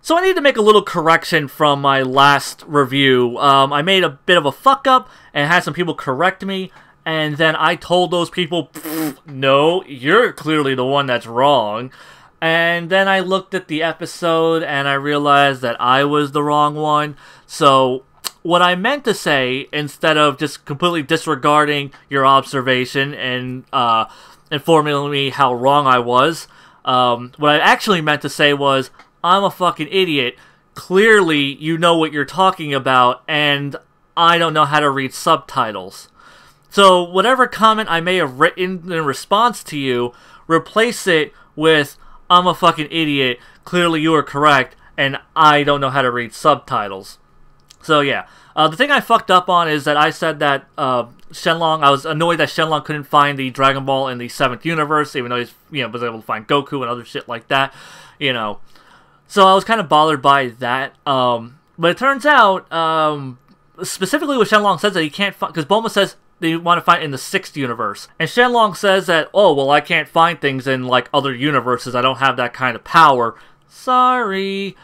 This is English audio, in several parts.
So I need to make a little correction from my last review. I made a bit of a fuck up and had some people correct me, and then I told those people, no, you're clearly the one that's wrong. And then I looked at the episode and I realized that I was the wrong one. So what I meant to say, instead of just completely disregarding your observation and informing me how wrong I was, what I actually meant to say was, I'm a fucking idiot. Clearly, you know what you're talking about, and I don't know how to read subtitles. So, whatever comment I may have written in response to you, replace it with, I'm a fucking idiot, clearly you are correct, and I don't know how to read subtitles. So, yeah. The thing I fucked up on is that I said that Shenlong, I was annoyed that Shenlong couldn't find the Dragon Ball in the 7th universe, even though he's, was able to find Goku and other shit like that, So I was kind of bothered by that, but it turns out, specifically what Shenlong says that he can't find, because Bulma says they want to find it in the 6th universe, and Shenlong says that, oh, well, I can't find things in, like, other universes, I don't have that kind of power, sorry.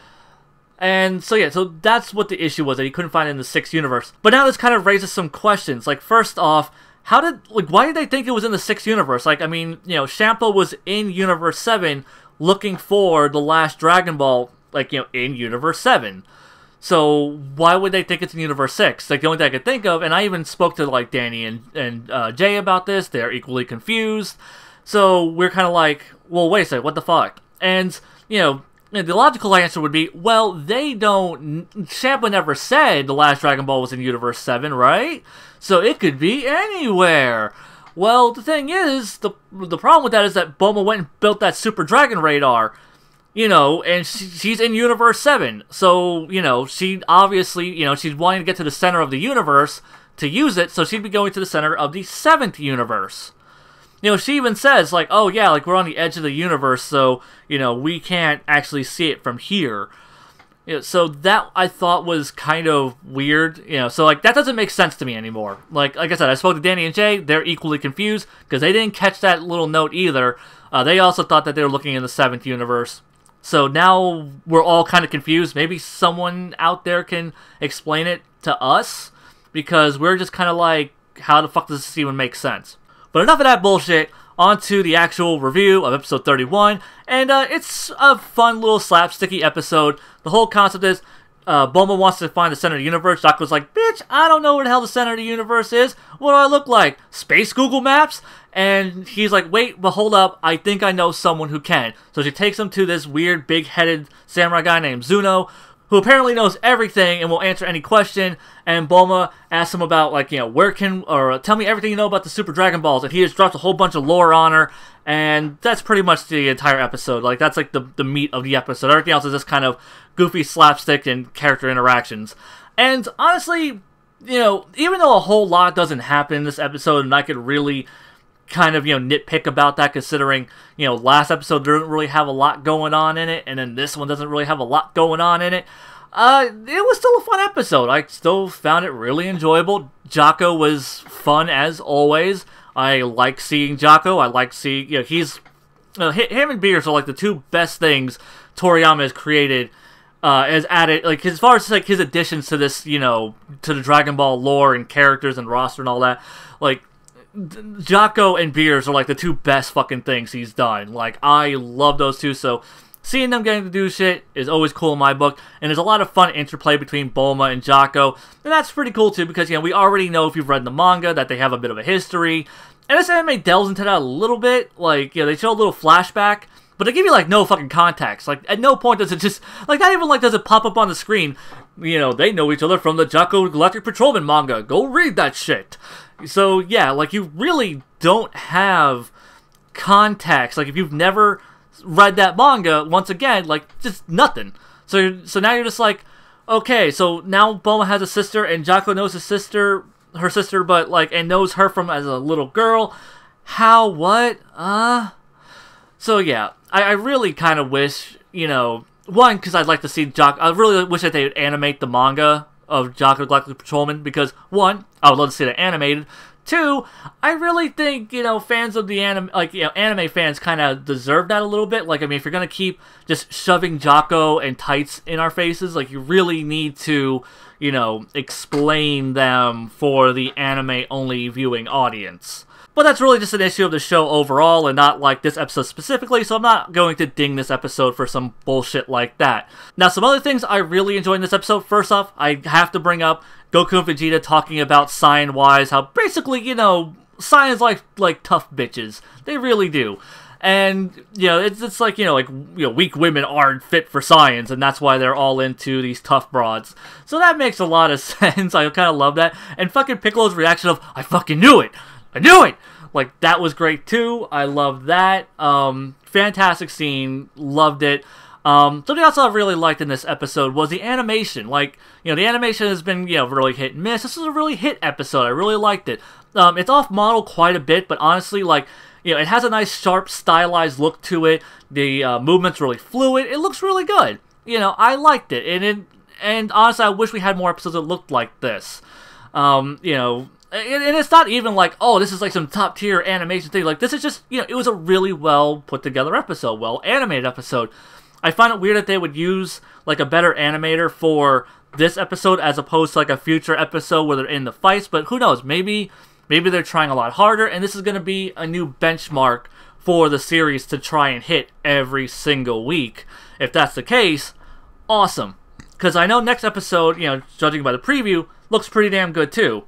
And so yeah, so that's what the issue was, that he couldn't find it in the 6th universe. But now this kind of raises some questions, like, first off, why did they think it was in the 6th universe? Like, I mean, Shampoo was in Universe 7, looking for the last Dragon Ball, in Universe 7. So, why would they think it's in Universe 6? Like, the only thing I could think of, and I even spoke to, like, Danny and Jay about this, they're equally confused. So, we're kind of like, well, wait a second, what the fuck? And, the logical answer would be, well, Shampoo never said the last Dragon Ball was in Universe 7, right? So, it could be anywhere. Well, the thing is, the problem with that is that Bulma went and built that Super Dragon Radar, and she's in Universe 7. So, she obviously, she's wanting to get to the center of the universe to use it, so she'd be going to the center of the 7th universe. She even says, like, oh yeah, like, we're on the edge of the universe, so, we can't actually see it from here. So that I thought was kind of weird, so like that doesn't make sense to me anymore. Like I said, I spoke to Danny and Jay, they're equally confused because they didn't catch that little note either. They also thought that they were looking in the 7th universe. So now we're all kind of confused. Maybe someone out there can explain it to us, because we're just kind of like, how the fuck does this even make sense? But enough of that bullshit. On to the actual review of episode 31, and it's a fun little slapsticky episode. The whole concept is, Bulma wants to find the center of the universe. Jaco's like, bitch, I don't know where the hell the center of the universe is. What do I look like? Space Google Maps? And he's like, wait, but hold up, I think I know someone who can. So she takes him to this weird, big-headed samurai guy named Zuno, who apparently knows everything and will answer any question. And Bulma asks him about, like, tell me everything you know about the Super Dragon Balls. And he just drops a whole bunch of lore on her. And that's pretty much the entire episode. Like, that's like the meat of the episode. Everything else is just kind of goofy slapstick and character interactions. And honestly, even though a whole lot doesn't happen in this episode, and I could really kind of, nitpick about that, considering, last episode didn't really have a lot going on in it, and then this one doesn't really have a lot going on in it. It was still a fun episode. I still found it really enjoyable. Jocko was fun as always. I like seeing Jocko. I like seeing, he's, him and Beerus are like the two best things Toriyama has created, as added, like, as far as, like, his additions to this, to the Dragon Ball lore and characters and roster and all that. Like, Jocko and Beerus are like the two best fucking things he's done. Like, I love those two, so seeing them getting to do shit is always cool in my book, and there's a lot of fun interplay between Bulma and Jocko, and that's pretty cool too, because, we already know, if you've read the manga, that they have a bit of a history, and this anime delves into that a little bit. Like, they show a little flashback, but they give you, like, no fucking context. Like, at no point does it just, like, not even, like, does it pop up on the screen, they know each other from the Jocko Galactic Patrolman manga, go read that shit. So, yeah, like, you really don't have context. Like, if you've never read that manga, once again, like, just nothing. So now you're just like, okay, so now Bulma has a sister, and Jocko knows her sister, but, like, and knows her from as a little girl. How, what? So, yeah, I really kind of wish, one, because I'd like to see Jocko, I really wish that they would animate the manga of Jocko Galactic Patrolman, because, one, I would love to see it animated. Two, I really think, fans of the anime, anime fans kind of deserve that a little bit. Like, I mean, if you're going to keep just shoving Jocko and tights in our faces, like, you really need to, explain them for the anime-only viewing audience. But that's really just an issue of the show overall and not like this episode specifically, so I'm not going to ding this episode for some bullshit like that. Now, some other things I really enjoyed in this episode. First off, I have to bring up Goku and Vegeta talking about Saiyan-wise, how basically, Saiyans like tough bitches. They really do. And, it's like, weak women aren't fit for Saiyans, and that's why they're all into these tough broads. So that makes a lot of sense. I kind of love that. And fucking Piccolo's reaction of, I fucking knew it! I knew it! Like, that was great, too. I loved that. Fantastic scene. Loved it. Something else I really liked in this episode was the animation. Like, the animation has been, really hit and miss. This is a really hit episode. I really liked it. It's off model quite a bit, but honestly, like, it has a nice, sharp, stylized look to it. The movement's really fluid. It looks really good. I liked it. And honestly, I wish we had more episodes that looked like this. And it's not even like, oh, this is like some top tier animation thing. Like, this is just, it was a really well put together episode, well animated episode. I find it weird that they would use like a better animator for this episode as opposed to like a future episode where they're in the fights. But who knows? Maybe they're trying a lot harder, and this is going to be a new benchmark for the series to try and hit every single week. If that's the case, awesome. Because I know next episode, judging by the preview, looks pretty damn good too.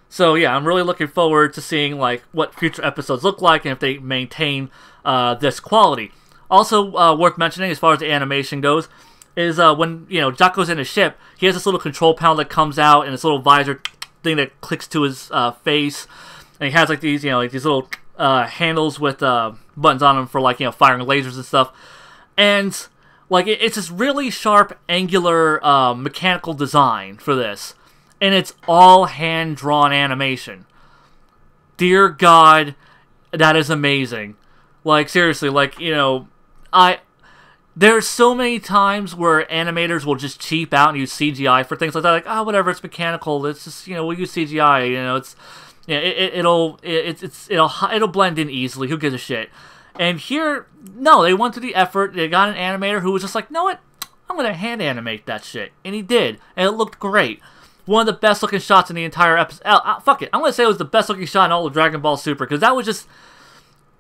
So yeah, I'm really looking forward to seeing like what future episodes look like and if they maintain this quality. Also worth mentioning as far as the animation goes is when Jocko's in his ship, he has this little control panel that comes out and this little visor thing that clicks to his face, and he has like these these little handles with buttons on them for like firing lasers and stuff, and like it's this really sharp angular mechanical design for this. And it's all hand-drawn animation. Dear God, that is amazing. Like, seriously, like, there's so many times where animators will just cheap out and use CGI for things like that. Like, oh, whatever, it's mechanical. It's just, we'll use CGI. It'll blend in easily. Who gives a shit? And here, no, they went to the effort. They got an animator who was just like, you know what? I'm gonna hand animate that shit, and he did, and it looked great. One of the best looking shots in the entire episode. Fuck it. I'm going to say it was the best looking shot in all of Dragon Ball Super. Because that was just...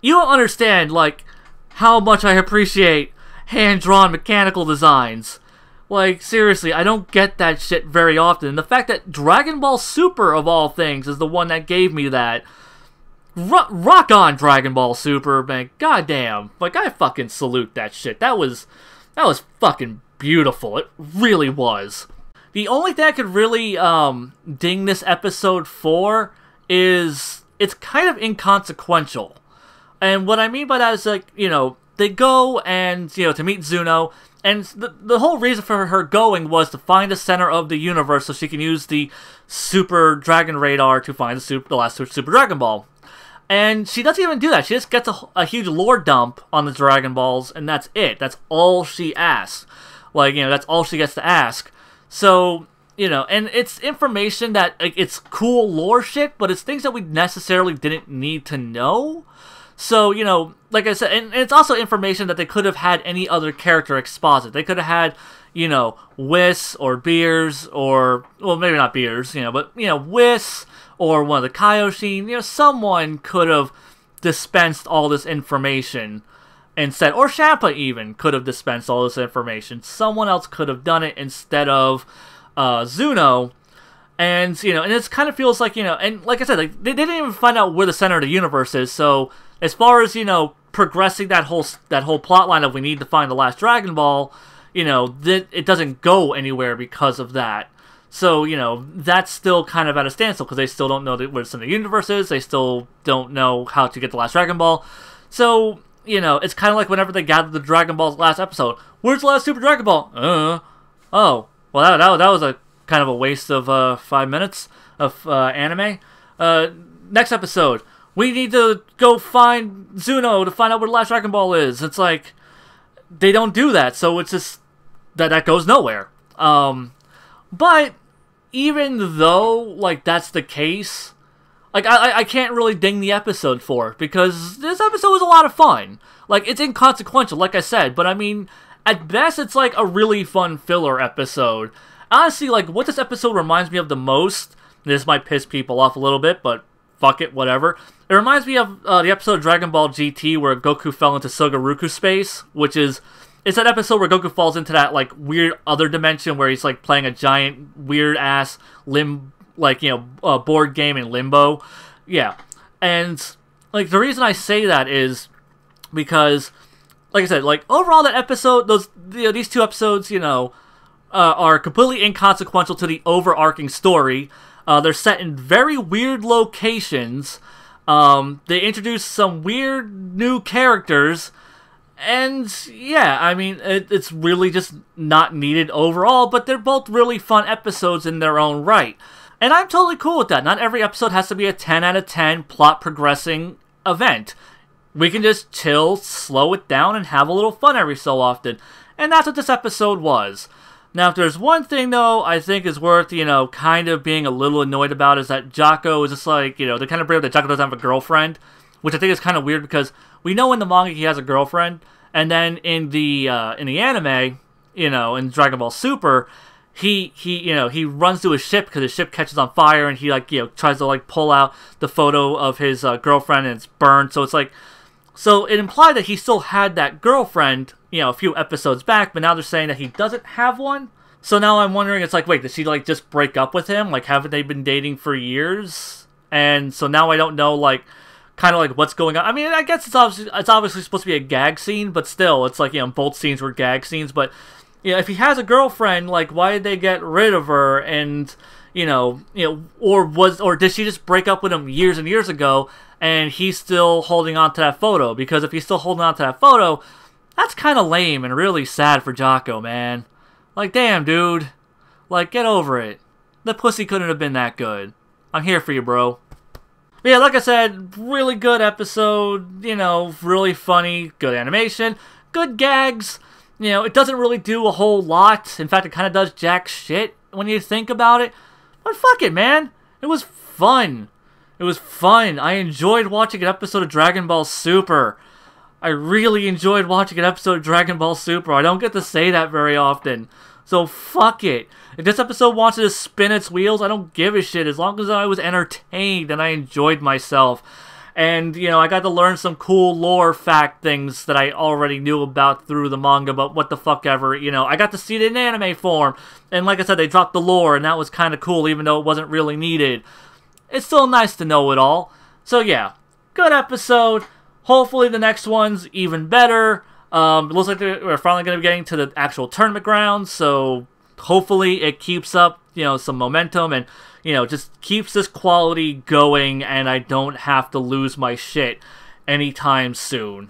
You don't understand, like, how much I appreciate hand-drawn mechanical designs. Like, seriously, I don't get that shit very often. And the fact that Dragon Ball Super, of all things, is the one that gave me that. Rock on, Dragon Ball Super, man. Goddamn. Like, I fucking salute that shit. That was fucking beautiful. It really was. The only thing I could really ding this episode for is it's kind of inconsequential. And what I mean by that is, like, they go and, to meet Zuno, and the whole reason for her going was to find the center of the universe so she can use the Super Dragon Radar to find the last Super Dragon Ball. And she doesn't even do that. She just gets a huge lore dump on the Dragon Balls, and that's it. That's all she asks. Like, that's all she gets to ask. So, and it's information that, like, it's cool lore shit, but it's things that we necessarily didn't need to know. So, like I said, and it's also information that they could have had any other character exposit. They could have had, Whis or Beers or, well, maybe not Beers, but, Whis or one of the Kaioshin. Someone could have dispensed all this information instead, or Champa even could have dispensed all this information. Someone else could have done it instead of Zuno, and and it kind of feels like and like I said, like they didn't even find out where the center of the universe is. So as far as progressing that whole plot line of we need to find the last Dragon Ball, that it doesn't go anywhere because of that. So that's still kind of at a standstill because they still don't know where the center of the universe is. They still don't know how to get the last Dragon Ball. So it's kind of like whenever they gathered the Dragon Balls last episode. Where's the last Super Dragon Ball? Oh, well, that was a kind of a waste of 5 minutes of anime. Next episode, we need to go find Zuno to find out where the last Dragon Ball is. It's like, they don't do that, so it's just, that goes nowhere. But, even though, like, that's the case, Like, I can't really ding the episode for it, because this episode was a lot of fun. Like, it's inconsequential, like I said, but I mean, at best, it's like a really fun filler episode. Honestly, like, what this episode reminds me of the most, this might piss people off a little bit, but fuck it, whatever. It reminds me of the episode of Dragon Ball GT where Goku fell into Sogaruku space, which is, it's that episode where Goku falls into that, like, weird other dimension where he's, like, playing a giant, weird-ass board game in Limbo. Yeah. And, like, the reason I say that is because, like I said, like, overall that episode, these two episodes, are completely inconsequential to the overarching story. They're set in very weird locations. They introduce some weird new characters. And, yeah, I mean, it's really just not needed overall, but they're both really fun episodes in their own right. And I'm totally cool with that. Not every episode has to be a 10 out of 10 plot progressing event. We can just chill, slow it down, and have a little fun every so often. And that's what this episode was. Now, if there's one thing, though, I think is worth, kind of being a little annoyed about, is that Jocko is just like, they kind of bring up that Jocko doesn't have a girlfriend, which I think is kind of weird because we know in the manga he has a girlfriend, and then in the anime, in Dragon Ball Super, he runs to his ship because his ship catches on fire, and he, tries to, pull out the photo of his girlfriend, and it's burned, so it implied that he still had that girlfriend, a few episodes back, but now they're saying that he doesn't have one. So now I'm wondering, it's like, wait, did she, just break up with him? Like, haven't they been dating for years? And so now I don't know, kind of what's going on. I mean, I guess it's obviously supposed to be a gag scene, but still, it's like, both scenes were gag scenes, but, if he has a girlfriend, why did they get rid of her? And, or did she just break up with him years and years ago, and he's still holding on to that photo? Because if he's still holding on to that photo, that's kind of lame and really sad for Jocko, man. Damn, dude. Get over it. The pussy couldn't have been that good. I'm here for you, bro. But yeah, like I said, really good episode, really funny, good animation, good gags. It doesn't really do a whole lot. In fact, it kind of does jack shit when you think about it. But fuck it, man. It was fun. It was fun. I enjoyed watching an episode of Dragon Ball Super. I really enjoyed watching an episode of Dragon Ball Super. I don't get to say that very often. So fuck it. If this episode wants to spin its wheels, I don't give a shit. As long as I was entertained and I enjoyed myself. And, I got to learn some cool lore fact things that I already knew about through the manga, but what the fuck ever, I got to see it in anime form. And like I said, they dropped the lore, and that was kind of cool, even though it wasn't really needed. It's still nice to know it all. So yeah, good episode. Hopefully the next one's even better. It looks like we're finally going to be getting to the actual tournament grounds, so hopefully it keeps up, some momentum and, just keeps this quality going and I don't have to lose my shit anytime soon.